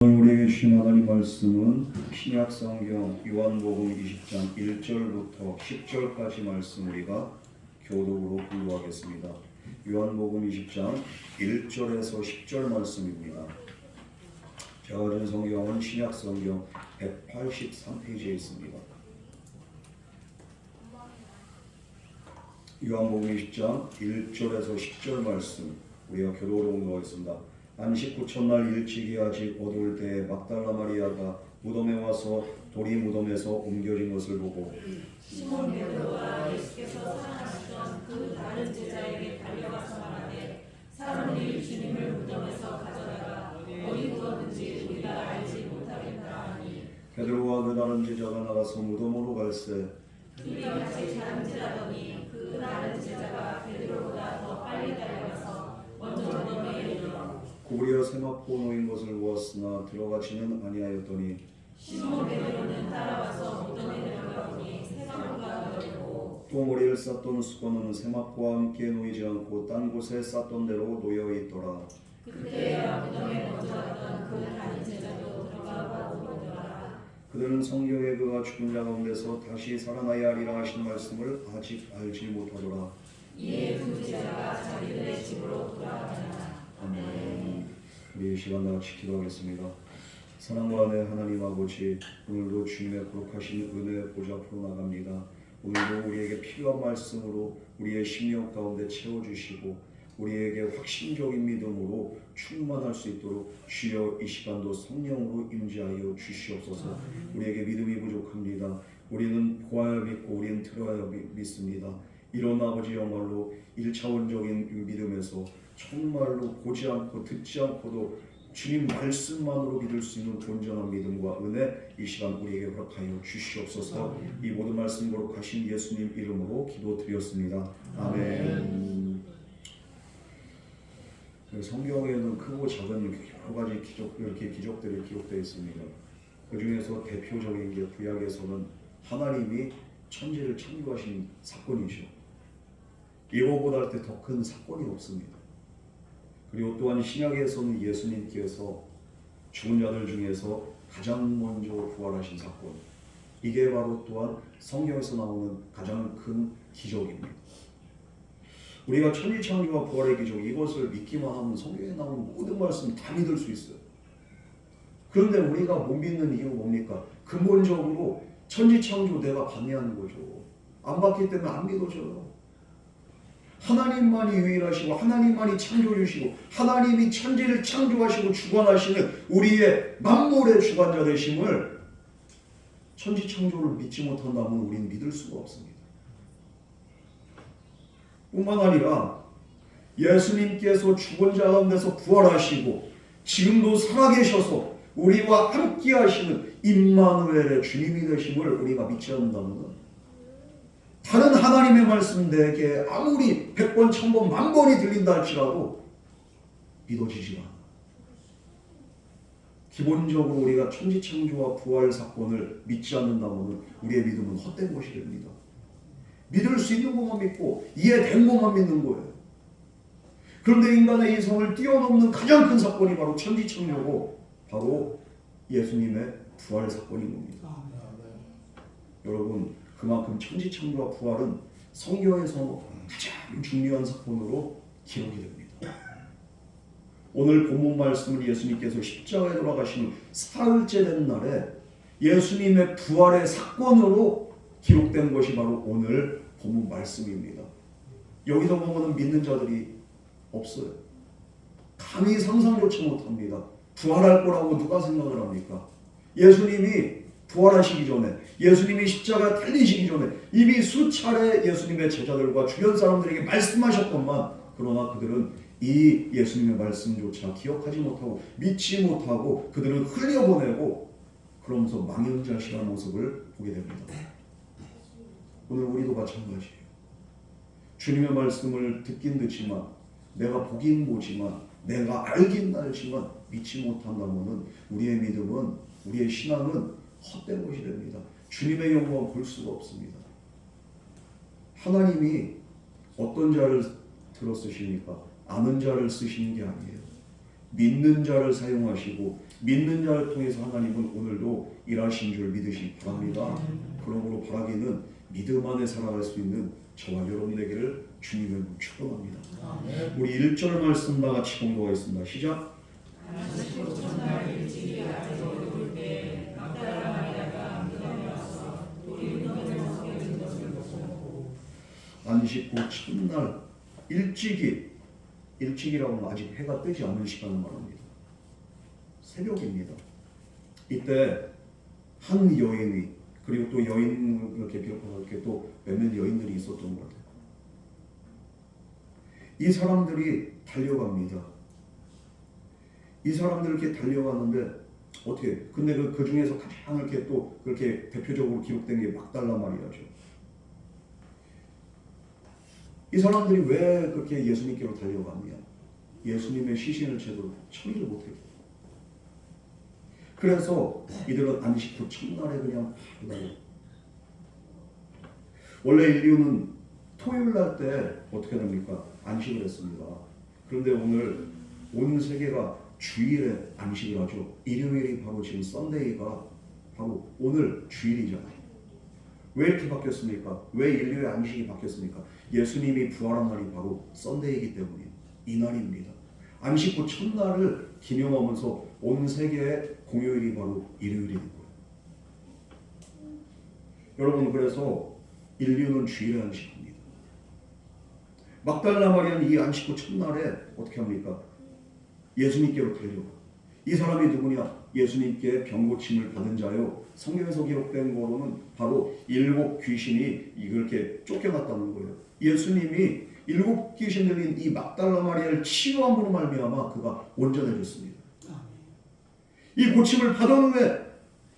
오늘 우리에게 주신 하나님 말씀은 신약성경 요한복음 20장 1절부터 10절까지 말씀 우리가 교독으로 공부하겠습니다. 요한복음 20장 1절에서 10절 말씀입니다. 제가 가진 성경은 신약성경 183페이지에 있습니다. 요한복음 20장 1절에서 10절 말씀 우리가 교독으로 공부하겠습니다. 안식 후 첫날 일찍이 아직 어두울 때에 막달라 마리아가 무덤에 와서 돌이 무덤에서 옮겨진 것을 보고 시몬 베드로와 예수께서 사랑하시던 그 다른 제자에게 달려가서 말하되 사람들이 주님을 무덤에서 가져다가 어디 두었는지 우리가 알지 못하겠다 하니 베드로와 그 다른 제자가 나가서 무덤으로 갈새 둘이 같이 잠질하더니 그 다른 제자가 베드로보다 더 빨리 달려가서 먼저 무덤에 이르러 고리와 세마포 놓인 것을 보았으나 들어가지는 아니하였더니 시몬 베드로는 따라와서 무덤에 들어가보니 세마포가 놓였고 또 머리를 쌌던 수건은 세마포와 함께 놓이지 않고 딴 곳에 쌌던 대로 놓여 있더라. 그때야 무덤에 먼저 갔던 그 다른 제자도 들어가 보고 보더라. 그들은 성경에 그가 죽은 자 가운데서 다시 살아나야 하리라 하신 말씀을 아직 알지 못하더라. 이에 두 제자가 자기들의 집으로 돌아가니라. 아멘. 우리 이 시간 다 같이 기도하겠습니다. 사랑과 은혜 하나님 아버지, 오늘도 주님의 거룩하신 은혜 보좌 앞으로 나갑니다. 오늘도 우리에게 필요한 말씀으로 우리의 심령 가운데 채워주시고 우리에게 확신적인 믿음으로 충만할 수 있도록 주여 이 시간도 성령으로 임재하여 주시옵소서. 우리에게 믿음이 부족합니다. 우리는 보아야 믿고 우리는 들어야 믿습니다. 이런 아버지 영광로 1차원적인 믿음에서 정말로 보지 않고 듣지 않고도 주님 말씀만으로 믿을 수 있는 온전한 믿음과 은혜 이 시간 우리에게 허락하여 주시옵소서. 이 모든 말씀 거룩하신 예수님 이름으로 기도드렸습니다. 아멘. 성경에는 크고 작은 여러 가지 기적들이 기록되어 있습니다. 그 중에서 대표적인 게 구약에서는 하나님이 천지를 창조하신 사건이죠. 이거보다 할 때 더 큰 사건이 없습니다. 그리고 또한 신약에서는 예수님께서 죽은 자들 중에서 가장 먼저 부활하신 사건, 이게 바로 또한 성경에서 나오는 가장 큰 기적입니다. 우리가 천지창조와 부활의 기적, 이것을 믿기만 하면 성경에 나오는 모든 말씀 다 믿을 수 있어요. 그런데 우리가 못 믿는 이유가 뭡니까? 근본적으로 천지창조 내가 반대하는 거죠. 안 받기 때문에 안 믿어져요. 하나님만이 유일하시고 하나님만이 창조주시고 하나님이 천지를 창조하시고 주관하시는 우리의 만물의 주관자 되심을 천지창조를 믿지 못한다면 우리는 믿을 수가 없습니다. 뿐만 아니라 예수님께서 죽은 자 가운데서 부활하시고 지금도 살아계셔서 우리와 함께 하시는 임마누엘의 주님이 되심을 우리가 믿지 않는다면 다른 하나님의 말씀 내게 아무리 100번, 1000번, 1000번이 들린다 할지라도 믿어지지가 않아. 기본적으로 우리가 천지창조와 부활 사건을 믿지 않는다면 우리의 믿음은 헛된 것이 됩니다. 믿을 수 있는 것만 믿고 이해된 것만 믿는 거예요. 그런데 인간의 이성을 뛰어넘는 가장 큰 사건이 바로 천지창조고 바로 예수님의 부활 사건인 겁니다. 여러분, 그만큼 천지창조와 부활은 성경에서 가장 중요한 사건으로 기록이 됩니다. 오늘 본문 말씀은 예수님께서 십자가에 돌아가시는 사흘째 된 날에 예수님의 부활의 사건으로 기록된 것이 바로 오늘 본문 말씀입니다. 여기서 보면 믿는 자들이 없어요. 감히 상상조차 못합니다. 부활할 거라고 누가 생각을 합니까? 예수님이 부활하시기 전에, 예수님이 십자가에 달리시기 전에 이미 수차례 예수님의 제자들과 주변 사람들에게 말씀하셨건만 그러나 그들은 이 예수님의 말씀조차 기억하지 못하고 믿지 못하고 그들은 흘려보내고 그러면서 망연자실한 모습을 보게 됩니다. 오늘 우리도 마찬가지예요. 주님의 말씀을 듣긴 듣지만 내가 보긴 보지만 내가 알긴 알지만 믿지 못한다면 우리의 믿음은, 우리의 신앙은 헛된 것이 됩니다. 주님의 영광을 볼 수가 없습니다. 하나님이 어떤 자를 들어 쓰십니까? 아는 자를 쓰시는 게 아니에요. 믿는 자를 사용하시고 믿는 자를 통해서 하나님은 오늘도 일하신 줄 믿으시기 바랍니다. 그러므로 바라기는 믿음 안에 살아갈 수 있는 저와 여러분 되기를 주님을 축원합니다. 우리 1절 말씀 다 같이 공독하겠습니다. 시작. 안식 후 첫날 일찍이라고는 아직 해가 뜨지 않는 시간을 말합니다. 새벽입니다. 이때 한 여인이, 그리고 또 여인 이렇게 또 몇몇 여인들이 있었던 것 같아요. 이 사람들이 달려갑니다. 이 사람들 이렇게 달려가는데 어떻게? 근데 그 중에서 가장 이렇게 또 그렇게 대표적으로 기록된 게 막달라 마리아죠. 이 사람들이 왜 그렇게 예수님께로 달려갔냐? 예수님의 시신을 제대로 처리를 못했고, 그래서 이들은 안식 후 첫날에 그냥 달려. 원래 인류는 토요일 날 때 어떻게 됩니까? 안식을 했습니다. 그런데 오늘 온 세계가 주일에 안식을 하죠. 일요일이 바로 지금 썬데이가 바로 오늘 주일이잖아요. 왜 이렇게 바뀌었습니까? 왜 인류의 안식이 바뀌었습니까? 예수님이 부활한 날이 바로 썬데이이기 때문이에요. 이날입니다. 안식 후 첫날을 기념하면서 온 세계의 공휴일이 바로 일요일이 된 거예요. 여러분, 그래서 인류는 주일에 안식합니다. 막달라 마리아는 이 안식 후 첫날에 어떻게 합니까? 예수님께로 달려가. 이 사람이 누구냐? 예수님께 병고침을 받은 자요. 성경에서 기록된 거로는 바로 7 귀신이 이렇게 쫓겨났다는 거예요. 예수님이 7 귀신 들린 이 막달라 마리아를 치유함으로 말미암아 그가 온전해졌습니다. 이 고침을 받은 후에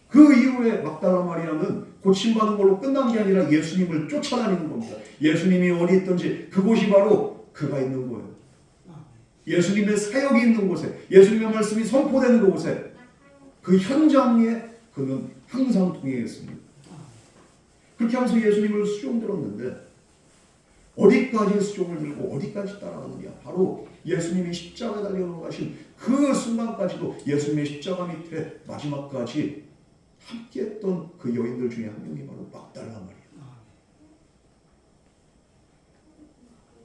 그 이후에 막달라 마리아는 고침받은 걸로 끝난 게 아니라 예수님을 쫓아다니는 겁니다. 예수님이 어디 있든지 그곳이 바로 그가 있는 거예요. 예수님의 사역이 있는 곳에, 예수님의 말씀이 선포되는 곳에, 그 현장에 그는 항상 동행했습니다. 그렇게 하면서 예수님을 수종 들었는데 어디까지 수종을 들고 어디까지 따라가느냐? 바로 예수님이 십자가에 달려 돌아가신 그 순간까지도 예수님의 십자가 밑에 마지막까지 함께했던 그 여인들 중에 한 명이 바로 막달라 마리아.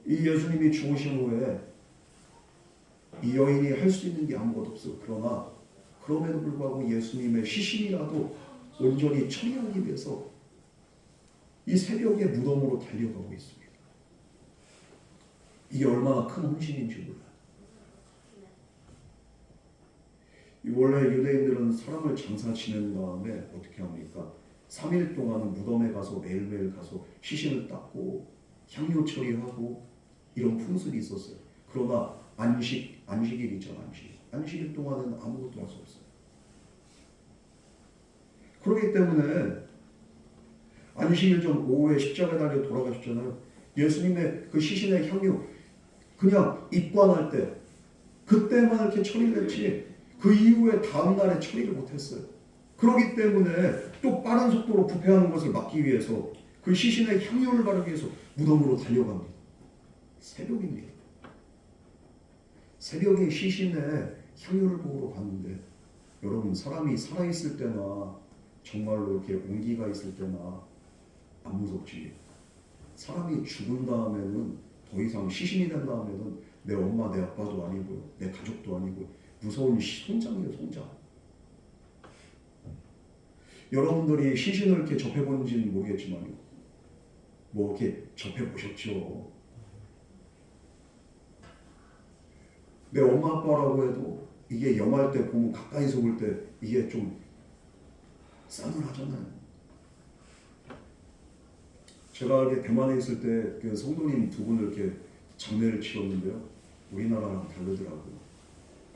이 예수님이 죽으신 후에 이 여인이 할 수 있는 게 아무것도 없어요. 그러나 그럼에도 불구하고 예수님의 시신이라도 온전히 처리하기 위해서 이 새벽에 무덤으로 달려가고 있습니다. 이게 얼마나 큰 헌신인지 몰라요. 원래 유대인들은 사람을 장사 지낸 다음에 어떻게 합니까? 3일 동안은 무덤에 가서 매일매일 가서 시신을 닦고 향료 처리하고 이런 풍습이 있었어요. 그러나 안식일이죠. 안식일 동안은 아무것도 할 수 없어요. 그렇기 때문에 안식일 전 오후에 십자가에 달려 돌아가셨잖아요. 예수님의 그 시신의 향유 그냥 입관할 때 그때만 이렇게 처리를 했지 그 이후에 다음 날에 처리를 못했어요. 그렇기 때문에 또 빠른 속도로 부패하는 것을 막기 위해서 그 시신의 향유를 바르기 위해서 무덤으로 달려갑니다. 새벽입니다. 새벽에 시신의 향유를 보러 갔는데 여러분, 사람이 살아있을 때나 정말로 이렇게 온기가 있을 때나 안 무섭지. 사람이 죽은 다음에는 더 이상 시신이 된 다음에는 내 엄마 내 아빠도 아니고요, 내 가족도 아니고 무서운 송장이에요. 송장. 여러분들이 시신을 이렇게 접해본지는 모르겠지만요, 뭐 이렇게 접해보셨죠. 내 엄마 아빠라고 해도 이게 영화할 때 보면 가까이서 볼 때 이게 좀 싸늘하잖아요. 제가 이렇게 대만에 있을 때 그 성도님 2분을 이렇게 장례를 치렀는데요, 우리나라랑 다르더라고요.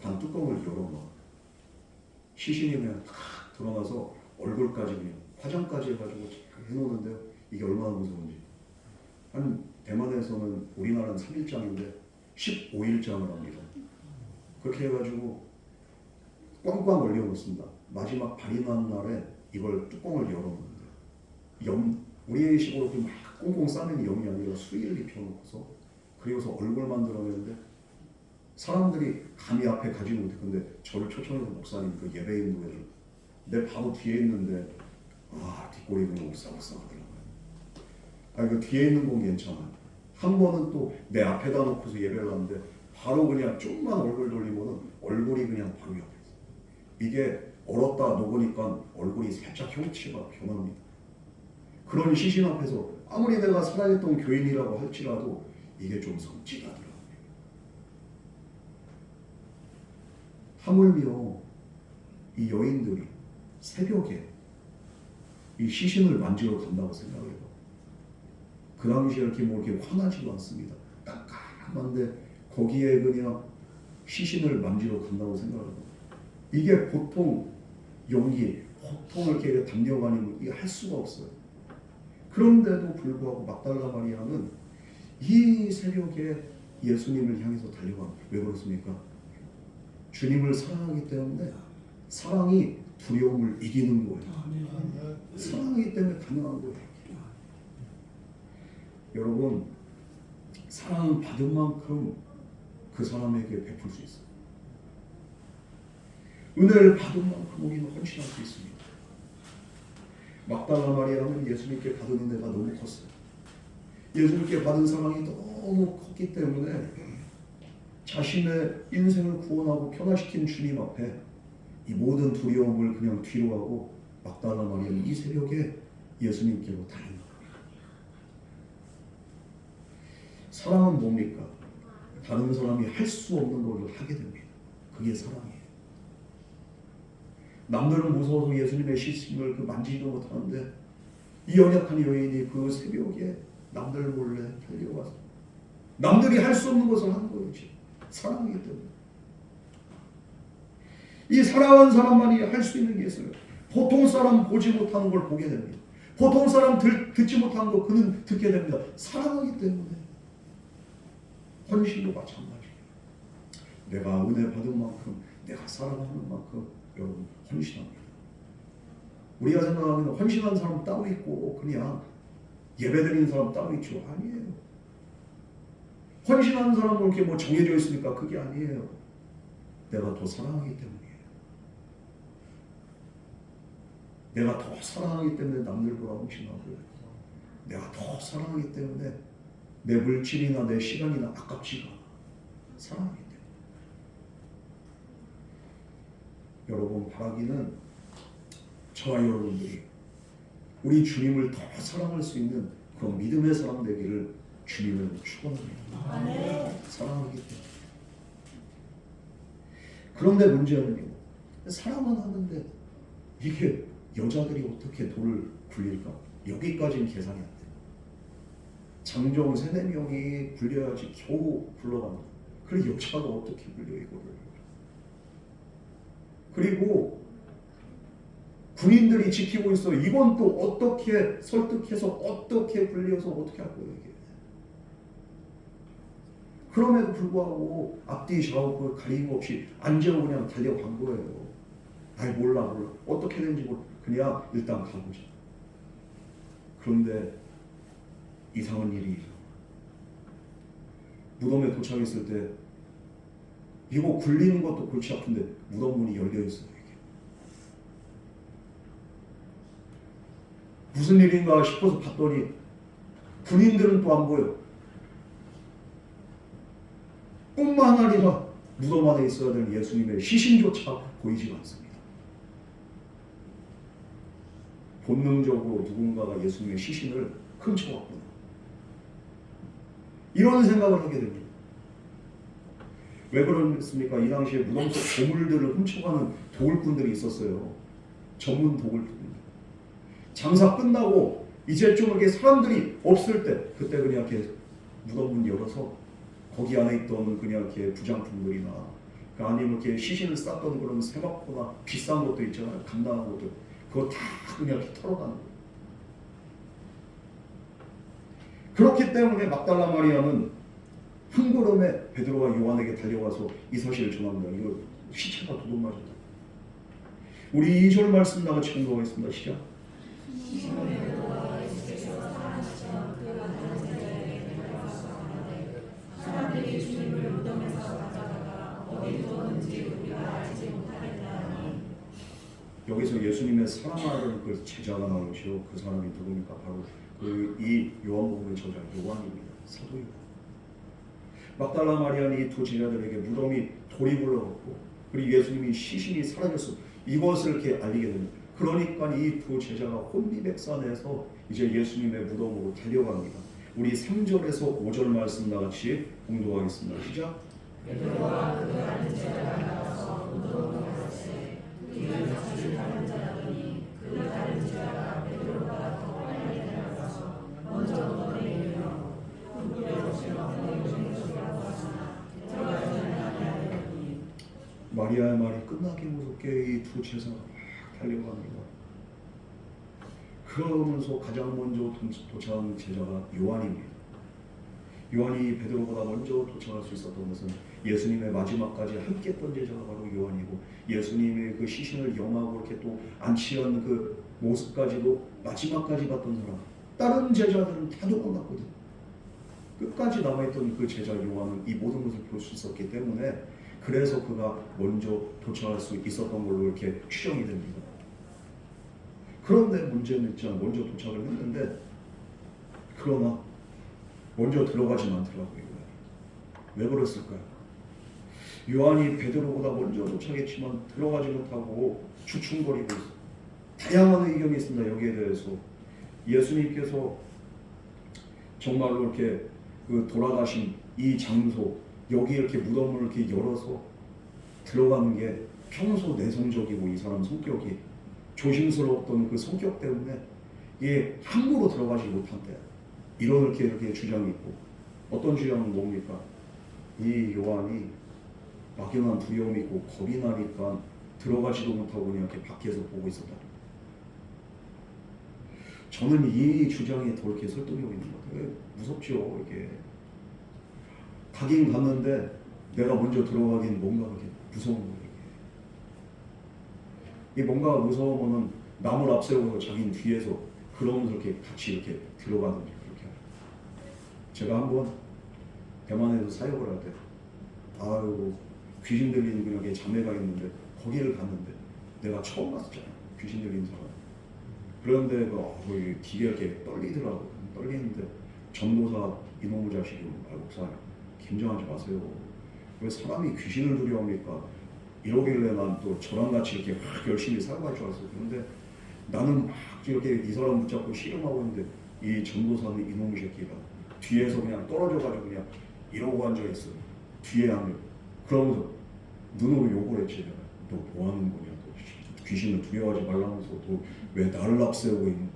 관 뚜껑을 열어놔. 시신이 그냥 탁 드러나서 얼굴까지 그냥 화장까지 해가지고 해놓는데요, 이게 얼마나 무서운지. 한 대만에서는 우리나라는 3일장인데 15일장을 합니다. 그렇게 해가지고 꽝꽝 얼려놓습니다. 마지막 발이 난 날에 이걸 뚜껑을 열어놓는데, 우리의 식으로 막 꽁꽁 싸매는 염이 아니라 수의를 입혀놓고서 그리고서 얼굴만 드러내는데 사람들이 감히 앞에 가지 못해. 근데 저를 초청해서 목사님 그 예배 인도회를 내 바로 뒤에 있는데 뒷골이 그냥 오싹오싹 하더라고요. 그 뒤에 있는 건 괜찮아요. 한 번은 또 내 앞에다 놓고서 예배를 하는데 바로 그냥 좀만 얼굴 돌리면은 얼굴이 그냥 바로 옆에 있어요. 이게 얼었다 녹으니까 얼굴이 살짝 형체가 변합니다. 그런 시신 앞에서 아무리 내가 살아있던 교인이라고 할지라도 이게 좀 섬찟하더라고요. 하물며 이 여인들이 새벽에 이 시신을 만지러 간다고 생각해요. 그 당시에 이렇게 환하지도 않습니다. 깜깜한데 거기에 그냥 시신을 만지러 간다고 생각해요. 이게 보통 용기, 보통 이렇게 담력 아니면 이게 할 수가 없어요. 그런데도 불구하고 막달라 마리아는 이 새벽에 예수님을 향해서 달려갑니다. 왜 그렇습니까? 주님을 사랑하기 때문에 사랑이 두려움을 이기는 거예요. 사랑하기 때문에 가능한 거예요. 여러분, 사랑은 받은 만큼 그 사람에게 베풀 수 있어요. 은혜를 받은 만큼 우리는 헌신할 수 있습니다. 막달라 마리아는 예수님께 받은 은혜가 너무 컸어요. 예수님께 받은 사랑이 너무 컸기 때문에 자신의 인생을 구원하고 변화시킨 주님 앞에 이 모든 두려움을 그냥 뒤로 하고 막달라 마리아는 이 새벽에 예수님께로 달려갑니다. 사랑은 뭡니까? 다른 사람이 할 수 없는 것을 하게 됩니다. 그게 사랑이에요. 남들은 무서워서 예수님의 시신을 만지지도 못하는데 이 연약한 여인이 그 새벽에 남들 몰래 달려가서 남들이 할 수 없는 것을 하는 거였지. 사랑이기 때문에. 이 사랑하는 사람만이 할 수 있는 게 있어요. 보통 사람 보지 못하는 걸 보게 됩니다. 보통 사람 듣지 못하는 거 그는 듣게 됩니다. 사랑하기 때문에. 헌신도 마찬가지예요. 내가 은혜 받은 만큼, 내가 사랑하는 만큼 여러분 헌신합니다. 우리가 생각하면 헌신한 사람 따로 있고 그냥 예배드리는 사람 따로 있죠. 아니에요. 헌신하는 사람은 이렇게 정해져 있으니까 그게 아니에요. 내가 더 사랑하기 때문이에요. 내가 더 사랑하기 때문에 남들보다 헌신하고요. 내가 더 사랑하기 때문에 내 물질이나 내 시간이나 아깝지가 않아. 사랑하기 때문에. 여러분, 바라기는 저와 여러분들이 우리 주님을 더 사랑할 수 있는 그런 믿음의 사람 되기를 주님은 축원합니다. 네. 사랑하기 때문에. 그런데 문제는요. 사랑은 하는데 이게 여자들이 어떻게 돌을 굴릴까? 여기까지는 계산이 안 돼요. 장정 3-4명이 굴려야지 겨우 굴러갑니다. 그리고 여자가 어떻게 굴려 이거를. 그리고 군인들이 지키고 있어요. 이건 또 어떻게 설득해서 어떻게 굴려서 어떻게 할 거예요 이게. 그럼에도 불구하고 앞뒤 좌우 가림 없이 안재고 그냥 달려간 거예요. 아이 몰라 어떻게 되는지 몰라. 그냥 일단 가보자. 그런데 이상한 일이 일어나. 무덤에 도착했을 때 이거 굴리는 것도 골치 아픈데 무덤 문이 열려 있어요. 이게. 무슨 일인가 싶어서 봤더니 군인들은 또 안 보여. 뿐만 아니라 무덤 안에 있어야 될 예수님의 시신조차 보이지 않습니다. 본능적으로 누군가가 예수님의 시신을 훔쳐왔구나. 이런 생각을 하게 됩니다. 왜 그렇습니까? 이 당시에 무덤 속 보물들을 훔쳐가는 도굴꾼들이 있었어요. 전문 도굴꾼들. 장사 끝나고 이제 좀 이렇게 사람들이 없을 때 그때 그냥 이렇게 무덤 문 열어서 거기 안에 있던 그냥 이렇게 부장품들이나 아니면 이렇게 시신을 쌌던 그런 세마포나 비싼 것도 있잖아요. 감당한 것들. 그거 다 그냥 이렇게 털어가는 거예요. 그렇기 때문에 막달라 마리아는 한 걸음에 베드로와 요한에게 달려와서 이 사실을 전합니다. 이거 시체가 도둑맞았다. 우리 2절 말씀 나같이 공부하겠습니다. 시작. 사람들이 주님을 무덤에서 가져다가 여기서 예수님의 사랑하는 그 제자가 나오시오. 그 사람이 누굽니까? 바로 그 이 요한복음의 저자 요한입니다. 사도 요한. 막달라 마리아는 이 두 제자들에게 무덤이 돌이 굴러갔고 그리고 예수님이 시신이 사라졌어. 이것을 이렇게 알리게 됩니다. 그러니까 이 두 제자가 혼비백산해서 이제 예수님의 무덤으로 달려갑니다. 우리 3절에서 5절 말씀 나같이 공독하겠습니다. 시작. 베드로와 그 다른 제자가 나와서 무덤으로 갔으되 그들이 같이 다른 자라더니 그 다른 제자가 베드로가 더 빨리 달려가서 먼저 무덤에 이르러 흙으로 실어서 용신이라고 하시나 들어가지 아니하였더니 마리아의 말이 끝나기 무섭게 이 두 제자가 막 달려갑니다. 그러면서 가장 먼저 도착한 제자가 요한입니다. 요한이 베드로보다 먼저 도착할 수 있었던 것은 예수님의 마지막까지 함께했던 제자가 바로 요한이고 예수님의 그 시신을 영하고 이렇게 또 안치한 그 모습까지도 마지막까지 봤던 사람. 다른 제자들은 다 도망갔거든. 끝까지 남아있던 그 제자 요한은 이 모든 것을 볼 수 있었기 때문에 그래서 그가 먼저 도착할 수 있었던 걸로 이렇게 추정이 됩니다. 그런데 문제는 있잖아. 먼저 도착을 했는데 그러나 먼저 들어가지 않더라고요. 왜 그랬을까요? 요한이 베드로보다 먼저 도착했지만 들어가지 못하고 주춤거리고 있어. 다양한 의견이 있습니다. 여기에 대해서 예수님께서 정말로 이렇게 그 돌아가신 이 장소 여기 이렇게 무덤을 이렇게 열어서 들어가는 게 평소 내성적이고 이 사람 성격이 조심스러웠던 그 성격 때문에 이게 함부로 들어가지 못한대. 이렇게 주장이 있고 어떤 주장은 뭡니까? 이 요한이 막연한 두려움이 있고 겁이 나니까 들어가지도 못하고 그냥 이렇게 밖에서 보고 있었다. 저는 이 주장이 더 이렇게 설득력 있는 것 같아요. 무섭죠. 이게 가긴 갔는데 내가 먼저 들어가긴 뭔가 그렇게 무서운 거예요. 이 뭔가 무서우면은 남을 앞세우고 자기는 뒤에서 그러면서 이렇게 같이 이렇게 들어가든지 그렇게 하죠. 제가 한번 대만에서 사역을 할 때 귀신 들리는 그녀의 자매가 있는데 거기를 갔는데 내가 처음 봤었잖아요. 귀신 들리는 사람. 그런데 되게 이렇게 떨리더라고요. 떨리는데 전도사 이놈의 자식이 목사님 긴장하지 마세요. 왜 사람이 귀신을 두려워합니까? 이러길래 난 또 저랑 같이 이렇게 막 열심히 살아갈 줄 알았어요. 그런데 나는 막 이렇게 이 사람 붙잡고 씨름하고 있는데 이 전도사는 이놈의 새끼가 뒤에서 그냥 떨어져가지고 그냥 이러고 앉아있어요. 뒤에 앉아. 그러면서 눈으로 욕을 했지. 너 뭐 하는 거냐? 너 귀신을 두려워하지 말라면서 너 왜 나를 앞세우고 있는?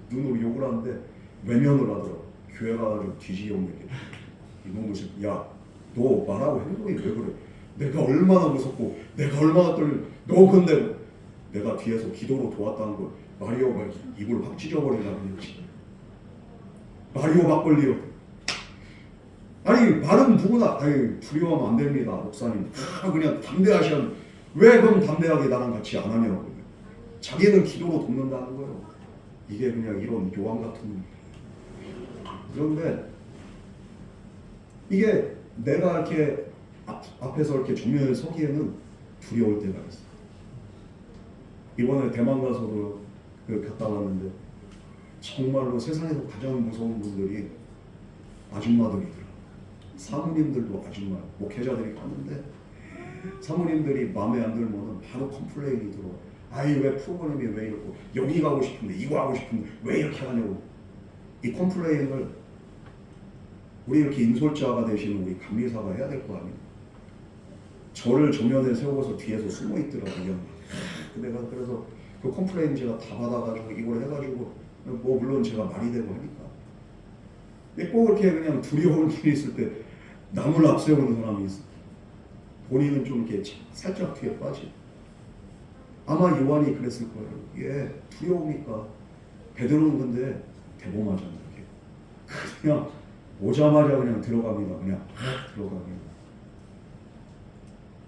눈으로 욕을 하는데 외면을 하더라고. 교회 가가지고 뒤지게 온 얘기. 이놈의 새끼. 야, 너 말하고 행동이 왜 그래? 내가 얼마나 무섭고 내가 얼마나 떨려. 너 근데 내가 뒤에서 기도로 도왔다는 걸 마리오가 입을 확 찢어버리려는 거지. 마리오 막걸리요. 아니 말은 누구나 두려워하면 안 됩니다. 목사님 그냥 담대하셔. 왜 그럼 담대하게 나랑 같이 안 하냐고. 자기는 기도로 돕는다는 거예요. 이게 그냥 이런 요한 같은. 그런데 이게 내가 이렇게 앞에서 이렇게 정면에 서기에는 두려울 때가 있어. 이번에 대만 가서도 갔다 왔는데 정말로 세상에서 가장 무서운 분들이 아줌마들이더라. 사모님들도 아줌마, 목회자들이 갔는데 사모님들이 마음에 안 들면은 바로 컴플레인이 들어. 왜 프로그램이 왜 이러고 여기 가고 싶은데 이거 하고 싶은데 왜 이렇게 하냐고. 이 컴플레인을 우리 이렇게 인솔자가 되시는 우리 감리사가 해야 될 거 아니에요. 저를 정면에 세우고서 뒤에서 숨어 있더라고요. 내가 그래서 그 컴플레인 제가 다 받아가지고 이걸 해가지고 물론 제가 말이 되고 하니까. 근데 꼭 이렇게 그냥 두려운 일이 있을 때 남을 앞세우는 사람이 있어. 본인은 좀 이렇게 살짝 뒤에 빠지. 아마 요한이 그랬을 거예요. 이게 두려우니까. 베드로는 근데 대범하잖아요. 그냥 오자마자 그냥 들어갑니다. 그냥 들어갑니다.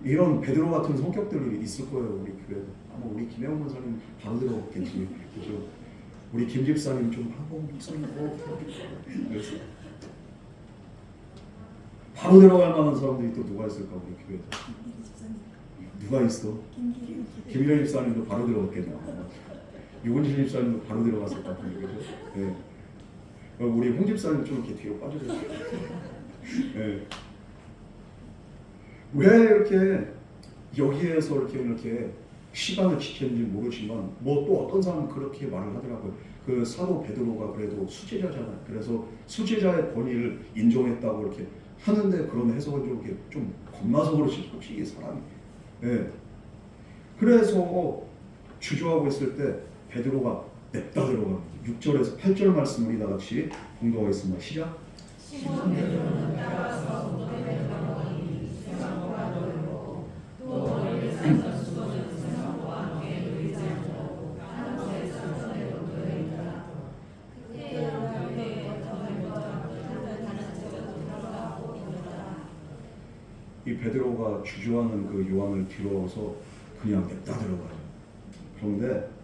이런 베드로 같은 성격들이 있을 거예요. 우리 교회도. 아마 우리 김혜원 목사님 바로 들어갔겠지. 그죠? 우리 김 집사님 좀 하고 목사님 그래서 바로 들어갈 만한 사람들이 또 누가 있을까 우리 교회도. 누가 있어? 김일영 집사님도 바로 들어갔겠나? 유건진 집사님도 바로 들어갔을 것 같은데, 그죠? 네. 우리 홍 집사님 좀 이렇게 뒤로 빠져주세요. 네. 왜 이렇게 여기에서 이렇게 시간을 지켰는지 모르지만 뭐 또 어떤 사람은 그렇게 말을 하더라고요. 그 사도 베드로가 그래도 수제자잖아요. 그래서 수제자의 권위를 인정했다고 이렇게 하는데 그런 해석을 좀 겁나서 그렇지 혹시 이 사람이. 네. 그래서 주저하고 있을 때 베드로가 냅다 들어갑니다. 6절에서 8절 말씀 우리 다 같이 공독하겠습니다. 시작. 시몬 베드로는 따라서 무덤에 들어가니 세상과 놀고 또 머리를 싸서 죽어는 세상과 함께 놓이지 않고 한 곳에 산전에 놓여 있더라. 그때 옆에 더불보다 다른 집에도 들어가고 있더라. 이 베드로가 주저하는 그 요한을 뒤로서 그냥 냅다 들어가요. 그런데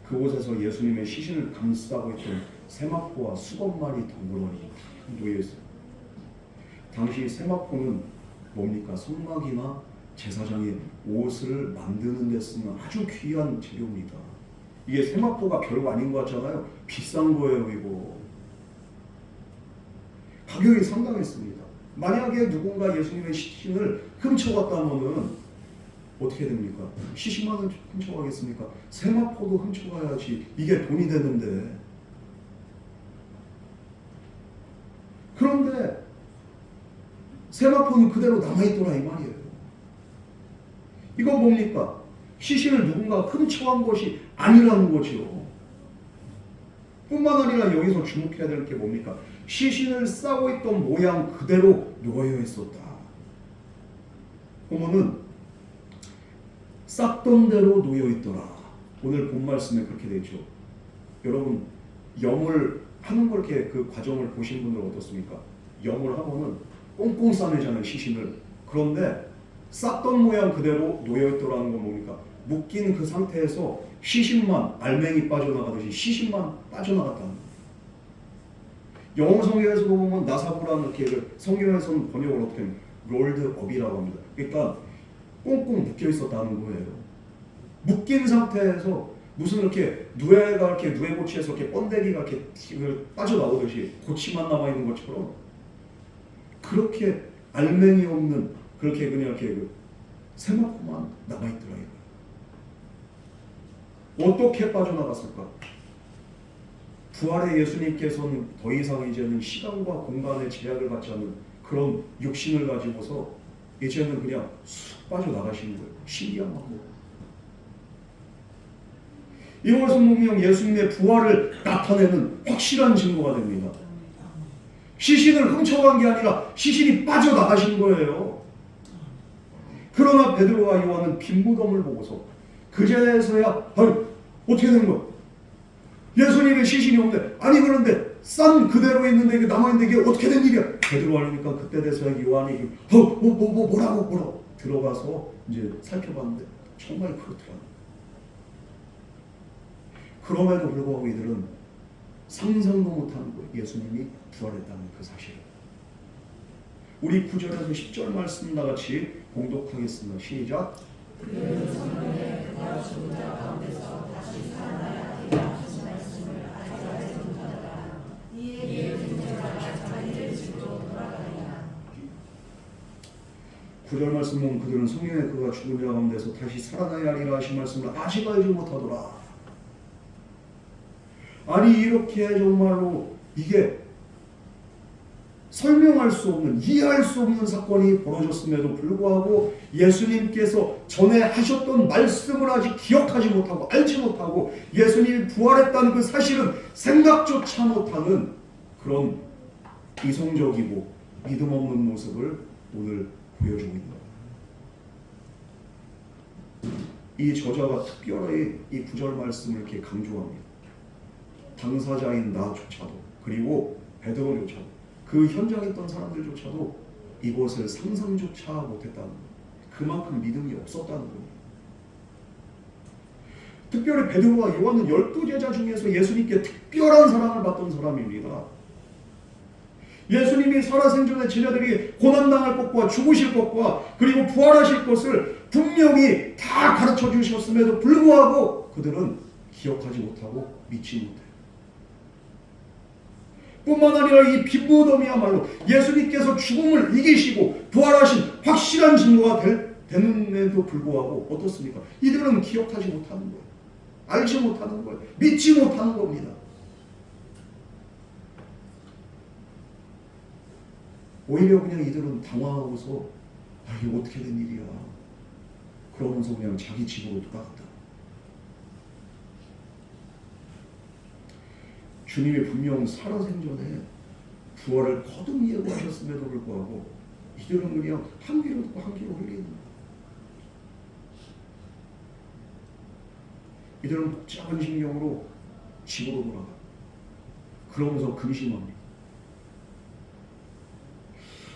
그곳에서 예수님의 시신을 감싸고 있던 세마포와 수건만이 덩그러니 놓여 있어요. 당시 세마포는 뭡니까? 성막이나 제사장이 옷을 만드는 데 쓰는 아주 귀한 재료입니다. 이게 세마포가 별거 아닌 것 같잖아요. 비싼 거예요, 이거. 가격이 상당했습니다. 만약에 누군가 예수님의 시신을 훔쳐갔다면은 어떻게 됩니까? 시신만을 훔쳐가겠습니까? 세마포도 훔쳐가야지 이게 돈이 되는데. 그런데 세마포는 그대로 남아있더라 이 말이에요. 이건 뭡니까? 시신을 누군가 훔쳐간 것이 아니라는 거죠. 뿐만 아니라 여기서 주목해야 될 게 뭡니까? 시신을 싸고 있던 모양 그대로 놓여 있었다. 보면은 쌌던 대로 놓여 있더라. 오늘 본 말씀에 그렇게 되어 있죠. 여러분 염을 하는 걸 이렇게 그 과정을 보신 분들 어떻습니까? 염을 하고는 꽁꽁 싸매잖아요, 시신을. 그런데 쌌던 모양 그대로 놓여 있더라는 건 뭡니까? 묶인 그 상태에서 시신만 알맹이 빠져나가듯이 시신만 빠져나갔다는 거예요. 영어 성경에서 보면 나사부라는 이렇게 성경에서는 번역을 어떻게 하면 롤드 업이라고 합니다. 그러니까 꽁꽁 묶여 있었다는 거예요. 묶인 상태에서 무슨 이렇게 누에가 이렇게 누에고치에서 이렇게 번데기가 이렇게 빠져나오듯이 고치만 남아 있는 것처럼 그렇게 알맹이 없는 그렇게 그냥 이렇게 세마포만 남아 있더라 이거. 어떻게 빠져나갔을까? 부활의 예수님께서는 더 이상 이제는 시간과 공간의 제약을 받지 않는 그런 육신을 가지고서 이제는 그냥 쑥 빠져나가시는 거예요. 신기한 방법. 이것은 분명 예수님의 부활을 나타내는 확실한 증거가 됩니다. 시신을 훔쳐간 게 아니라 시신이 빠져나가신 거예요. 그러나 베드로와 요한은 빈 무덤을 보고서 그제서야 어떻게 된 거야? 예수님의 시신이 없는데 아니 그런데 싼 그대로 있는데 이게 남아있는데 이게 어떻게 된 일이야? 베드로 하니까 그때 돼서야 요한이 뭐라고 들어가서 이제 살펴봤는데 정말 그렇더라고요. 그럼에도 불구하고 이들은 상상도 못하는 거예요. 예수님이 부활했다는 그 사실을. 우리 9절에서 10절 말씀 나같이 공독하겠습니다. 시작. 그는 성령의 그가 죽은 자 가운데서 다시 살아나야 하리라 하신 말씀을 아직 알지 못하더라. 이에 문제가 자기를 집으로 돌아가니라. 9절 말씀 보면 그들은 성령의 그가 죽은 자 가운데서 다시 살아나야 하리라 하신 말씀을 아직 알지 못하더라. 아니 이렇게 정말로 이게 설명할 수 없는 이해할 수 없는 사건이 벌어졌음에도 불구하고 예수님께서 전에 하셨던 말씀을 아직 기억하지 못하고 알지 못하고 예수님이 부활했다는 그 사실은 생각조차 못하는 그런 이성적이고 믿음 없는 모습을 오늘 보여주고 있는 거예요. 이 저자가 특별히 이 9절 말씀을 이렇게 강조합니다. 당사자인 나조차도 그리고 베드로조차도 그 현장에 있던 사람들조차도 이것을 상상조차 못했다는 거예요. 그만큼 믿음이 없었다는 거예요. 특별히 베드로와 요한은 12제자 중에서 예수님께 특별한 사랑을 받던 사람입니다. 예수님이 살아생전에 제자들이 고난당할 것과 죽으실 것과 그리고 부활하실 것을 분명히 다 가르쳐 주셨음에도 불구하고 그들은 기억하지 못하고 믿지 못해요. 뿐만 아니라 이 빈무덤이야말로 예수님께서 죽음을 이기시고 부활하신 확실한 증거가 되는데도 불구하고 어떻습니까? 이들은 기억하지 못하는 거예요. 알지 못하는 거예요. 믿지 못하는 겁니다. 오히려 그냥 이들은 당황하고서 이게 어떻게 된 일이야. 그러면서 그냥 자기 집으로 돌아갔다. 주님이 분명 살아생전에 부활을 거듭 예고하셨음에도 불구하고 이들은 그냥 한 귀로 듣고 한 귀로 흘리는 거예요. 이들은 복잡한 심경으로 집으로 돌아가. 그러면서 근심합니다.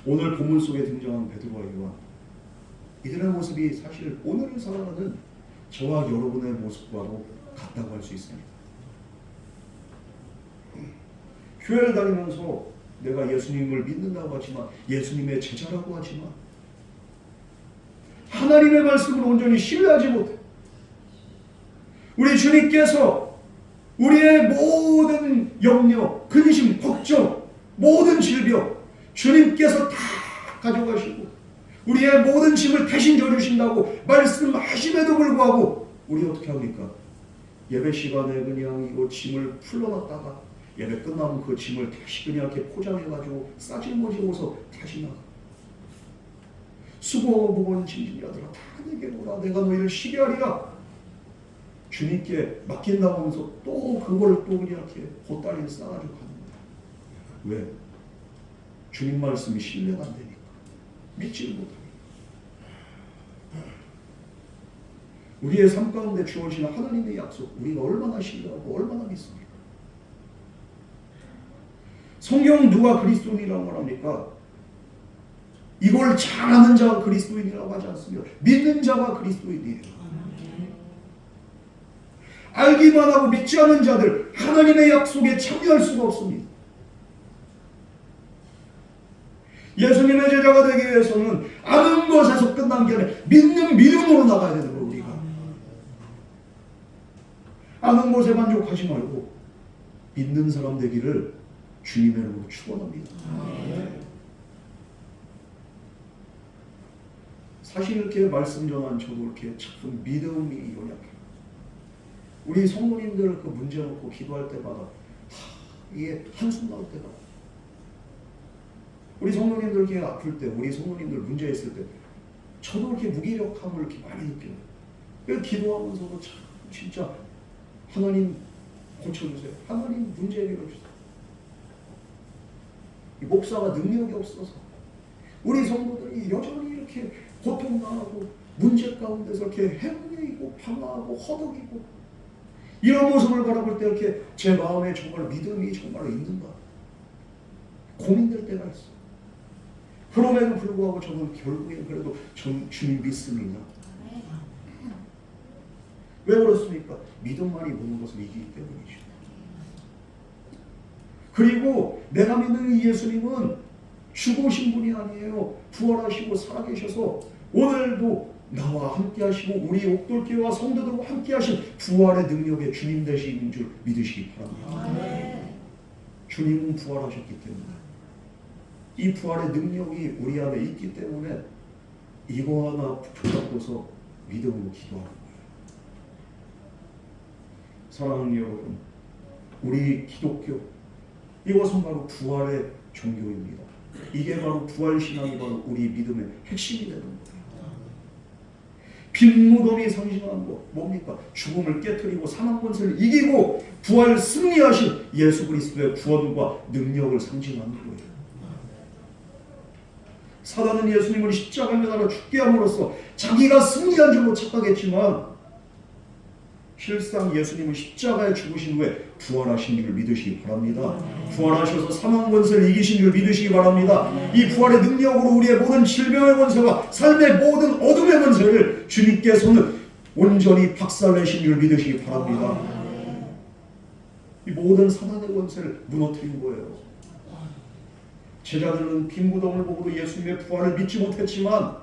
오늘 본문 속에 등장한 베드로와 요한, 이들의 모습이 사실 오늘을 살아가는 저와 여러분의 모습과도 같다고 할 수 있습니다. 교회를 다니면서 내가 예수님을 믿는다고 하지만, 예수님의 제자라고 하지만 하나님의 말씀을 온전히 신뢰하지 못해. 우리 주님께서 우리의 모든 염려, 근심, 걱정, 모든 질병 주님께서 다 가져가시고 우리의 모든 짐을 대신 져주신다고 말씀하심에도 불구하고 우리 어떻게 합니까? 예배 시간에 그냥 이거 짐을 풀러놨다가 예배 끝나면 그 짐을 다시 그냥 이렇게 포장해가지고 싸질머지고서 다시 나가. 수고하고 무거운 짐진이라더라 다 내게 오라, 내가 너희를 쉬게 하리라. 주님께 맡긴다고 하면서 또 그걸 또 그냥 이렇게 보따리에 싸가지고 가는 거예요. 왜? 주님 말씀이 신뢰가 안 되니까. 믿지를 못하니까. 우리의 삶 가운데 주어지는 하나님의 약속, 우리가 얼마나 신뢰하고 얼마나 믿습니까? 성경 누가 그리스도인이라고 말합니까? 이걸 잘 아는 자가 그리스도인이라고 하지 않습니다. 믿는 자가 그리스도인이에요. 알기만 하고 믿지 않은 자들 하나님의 약속에 참여할 수가 없습니다. 예수님의 제자가 되기 위해서는 아는 것에서 끝난 게 아니라 믿는 믿음으로 나가야 되는 거예요. 우리가 아는 것에 만족하지 말고 믿는 사람 되기를 주님의 이름으로 축원합니다. 사실 이렇게 말씀 전한 저도 이렇게 참 믿음이 연약해요. 우리 성도님들 그 문제 놓고 기도할 때마다 이게 한숨 나올 때가, 우리 성도님들 이렇게 아플 때, 우리 성도님들 문제 있을 때 저도 이렇게 무기력함을 이렇게 많이 느껴요. 그래서 기도하면서도 참 진짜 하나님 고쳐주세요. 하나님 문제 해결해주세요. 이 목사가 능력이 없어서 우리 성도들이 여전히 이렇게 고통당하고 문제 가운데서 이렇게 헤매이고 방황하고 허덕이고 이런 모습을 바라볼 때 이렇게 제 마음에 정말 믿음이 정말 있는가 고민될 때가 있어요. 그럼에도 불구하고 저는 결국엔 그래도 주님 믿습니다. 왜 그렇습니까? 믿음만이 모든 것을 이기기 때문이죠. 그리고 내가 믿는 이 예수님은 죽으신 분이 아니에요. 부활하시고 살아계셔서 오늘도 나와 함께 하시고 우리 옥돌교회와 성도들과 함께 하신 부활의 능력의 주님 되신 줄 믿으시기 바랍니다. 주님은 부활하셨기 때문에 이 부활의 능력이 우리 안에 있기 때문에 이거 하나 붙잡고서 믿음으로 기도하는 거예요. 사랑하는 여러분, 우리 기독교 이것은 바로 부활의 종교입니다. 이게 바로 부활신앙이 바로 우리 믿음의 핵심이 되는 거예요. 빈무덤이 상징하는 거 뭡니까? 죽음을 깨트리고 사망 권세를 이기고 부활 승리하신 예수 그리스도의 구원과 능력을 상징하는 거예요. 사단은 예수님을 십자가에 매달아 죽게 함으로써 자기가 승리한 줄로 착각했지만 실상 예수님은 십자가에 죽으신 후에 부활하신 줄 믿으시기 바랍니다. 부활하셔서 사망 권세를 이기신 줄 믿으시기 바랍니다. 이 부활의 능력으로 우리의 모든 질병의 권세와 삶의 모든 어둠의 권세를 주님께서는 온전히 박살내신 줄 믿으시기 바랍니다. 이 모든 사단의 권세를 무너뜨린 거예요. 제자들은 빈 무덤을 보고도 예수님의 부활을 믿지 못했지만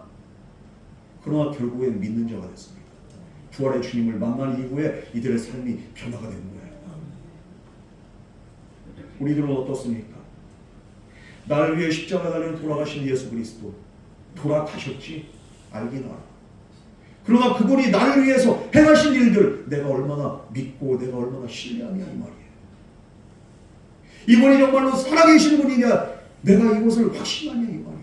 그러나 결국엔 믿는 자가 됐습니다. 부활의 주님을 만난 이후에 이들의 삶이 변화가 된 거예요. 우리들은 어떻습니까? 나를 위해 십자가 달려 돌아가신 예수 그리스도 돌아가셨지 알긴 알아. 그러나 그분이 나를 위해서 행하신 일들 내가 얼마나 믿고 내가 얼마나 신뢰하냐 이 말이에요. 이분이 정말로 살아계신 분이냐 내가 이것을 확신하냐 이 말이에요.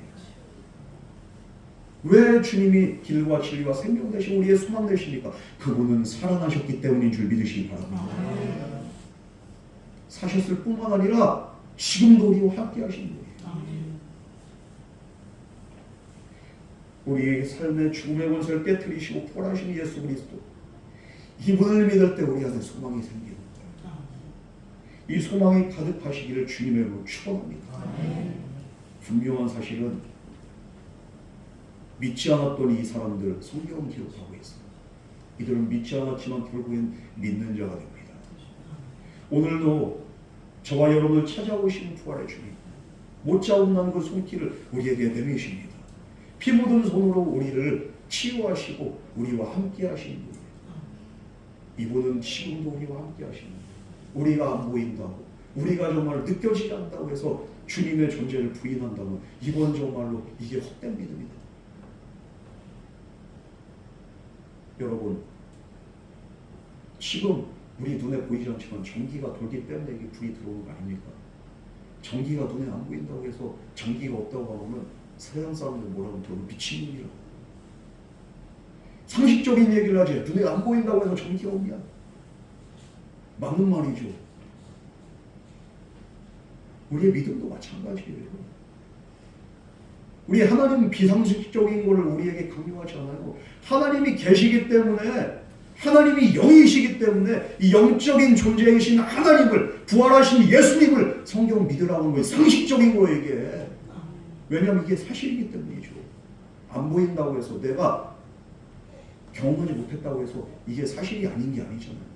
왜 주님이 길과 진리와 생명 되신 우리의 소망 되십니까? 그분은 살아나셨기 때문인 줄 믿으시기 바랍니다. 사셨을 뿐만 아니라 지금도 우리와 함께 하신 분이에요. 우리의 삶의 죽음의 권세를 깨뜨리시고 부활하신 예수 그리스도, 이분을 믿을 때 우리 안에 소망이 생기는 거예요. 이 소망이 가득하시기를 주님의 이름으로 축원합니다. 분명한 사실은 믿지 않았던 이 사람들 성경은 기록하고 있어요. 이들은 믿지 않았지만 결국엔 믿는 자가 됩니다. 오늘도 저와 여러분을 찾아오신 부활의 주님, 못자국난 그 손길을 우리에게 내미십니다. 피 묻은 손으로 우리를 치유하시고 우리와 함께 하시는 분이에요. 이분은 지금도 우리와 함께 하시는 분이에요. 우리가 안 보인다고, 우리가 정말 느껴지지 않다고 해서 주님의 존재를 부인한다면 이건 정말로 이게 헛된 믿음이다. 여러분, 지금 우리 눈에 보이지 않지만 전기가 돌기 때문에 이게 불이 들어오는 거 아닙니까? 전기가 눈에 안 보인다고 해서 전기가 없다고 하면 세상 사람들 뭐라고 하면 미친놈이라고. 상식적인 얘기를 하지. 눈에 안 보인다고 해서 전기가 없냐? 맞는 말이죠. 우리의 믿음도 마찬가지예요. 우리 하나님은 비상식적인 것을 우리에게 강요하지 않아요. 하나님이 계시기 때문에, 하나님이 영이시기 때문에 이 영적인 존재이신 하나님을, 부활하신 예수님을 성경 믿으라는 거예요. 상식적인 거예요 이게. 왜냐하면 이게 사실이기 때문이죠. 안 보인다고 해서, 내가 경험하지 못했다고 해서 이게 사실이 아닌 게 아니잖아요.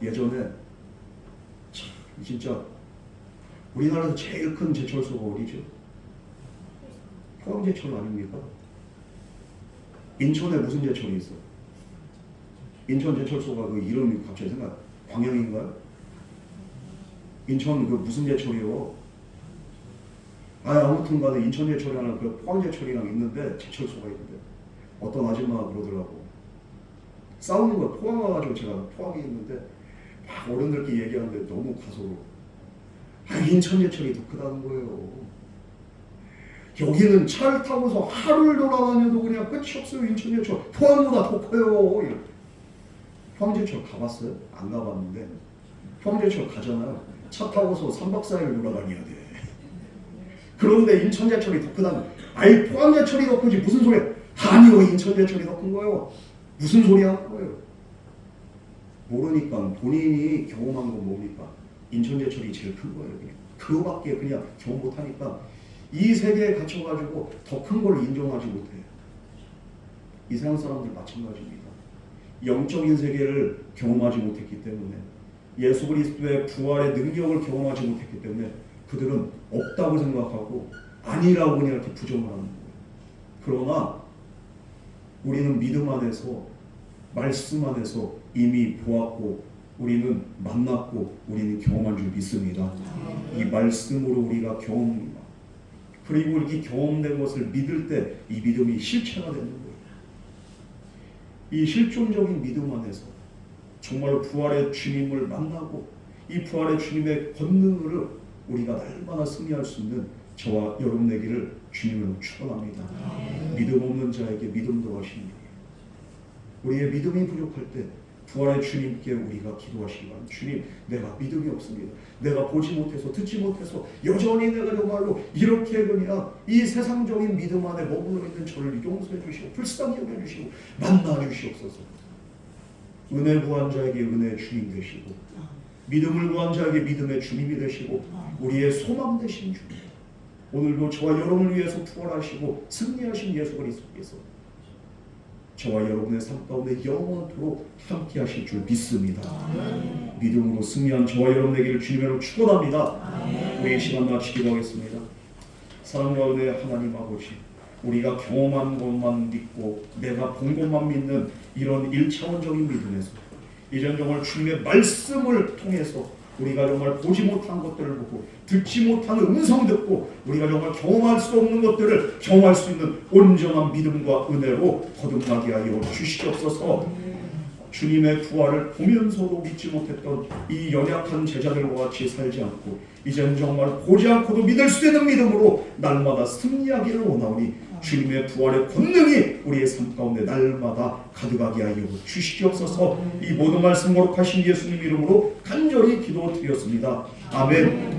예전에 진짜 우리나라에서 제일 큰 제철소가 어디죠? 포항제철 아닙니까? 인천에 무슨 제철이 있어? 인천 제철소가 그 이름이 갑자기 생각, 광양인가요? 인천 그 무슨 제철이요? 아무튼 간에 인천 제철이랑 그 포항 제철이랑 있는데, 제철소가 있는데 어떤 아줌마가 그러더라고. 싸우는 거야. 포항 와가지고 제가 포항에 있는데 막 어른들끼리 얘기하는데 너무 가소로. 인천 제철이 더 크다는 거예요. 여기는 차를 타고서 하루를 돌아다녀도 그냥 끝이 없어요. 인천 제철. 포항보다 더 커요. 포항 제철 가봤어요? 안 가봤는데 포항 제철 가잖아요. 차 타고서 3박 4일 돌아다녀야 돼. 그런데 인천 제철이 더 크다면, 아이 포항 제철이 더 크지 무슨 소리야? 아니요, 인천 제철이 더 큰 거예요. 무슨 소리 하는 거예요? 모르니까, 본인이 경험한 건 뭡니까? 인천 제철이 제일 큰 거예요. 그냥 그거밖에 그냥 경험 못하니까 이 세계에 갇혀가지고 더 큰 걸 인정하지 못해요. 이 세상 사람들 마찬가지입니다. 영적인 세계를 경험하지 못했기 때문에, 예수 그리스도의 부활의 능력을 경험하지 못했기 때문에 그들은 없다고 생각하고 아니라고 그냥 이렇게 부정을 하는 거예요. 그러나 우리는 믿음 안에서, 말씀 안에서 이미 보았고 우리는 만났고 우리는 경험한 줄 믿습니다. 이 말씀으로 우리가 경험합니다. 그리고 이렇게 경험된 것을 믿을 때 이 믿음이 실체가 되는 거예요. 이 실존적인 믿음 안에서 정말로 부활의 주님을 만나고 이 부활의 주님의 권능으로 우리가 날마다 승리할 수 있는 저와 여러분 되기를 주님으로 축원합니다. 믿음 없는 자에게 믿음 더하시니, 우리의 믿음이 부족할 때 부활의 주님께 우리가 기도하시기 바랍니다. 주님, 내가 믿음이 없습니다. 내가 보지 못해서, 듣지 못해서 여전히 내가 정말로 이렇게 그냥 이 세상적인 믿음 안에 머물러 있는 저를 용서해 주시고 불쌍히 여겨 주시고 만나 주시옵소서. 은혜 구한 자에게 은혜의 주님 되시고, 믿음을 구한 자에게 믿음의 주님이 되시고, 우리의 소망 되신 주님, 오늘도 저와 여러분을 위해서 부활하시고 승리하신 예수 그리스도께서 저와 여러분의 삶 가운데 영원토록 함께 하실 줄 믿습니다. 믿음으로 승리한 저와 여러분 되기를 주님으로 축원합니다. 우리 이 시간 마치기도 하겠습니다. 사랑과 은혜의 하나님 아버지, 우리가 경험한 것만 믿고 내가 본 것만 믿는 이런 1차원적인 믿음에서 이젠 정말 주님의 말씀을 통해서 우리가 정말 보지 못한 것들을 보고 듣지 못한 음성 듣고 우리가 정말 경험할 수 없는 것들을 경험할 수 있는 온전한 믿음과 은혜로 거듭나게 하여 주시옵소서. 주님의 부활을 보면서도 믿지 못했던 이 연약한 제자들과 같이 살지 않고 이젠 정말 보지 않고도 믿을 수 있는 믿음으로 날마다 승리하기를 원하오니 주님의 부활의 권능이 우리의 삶 가운데 날마다 가득하게 하여 주시옵소서. 이 모든 말씀 거룩하신 예수님 이름으로 간절히 기도드렸습니다. 아멘.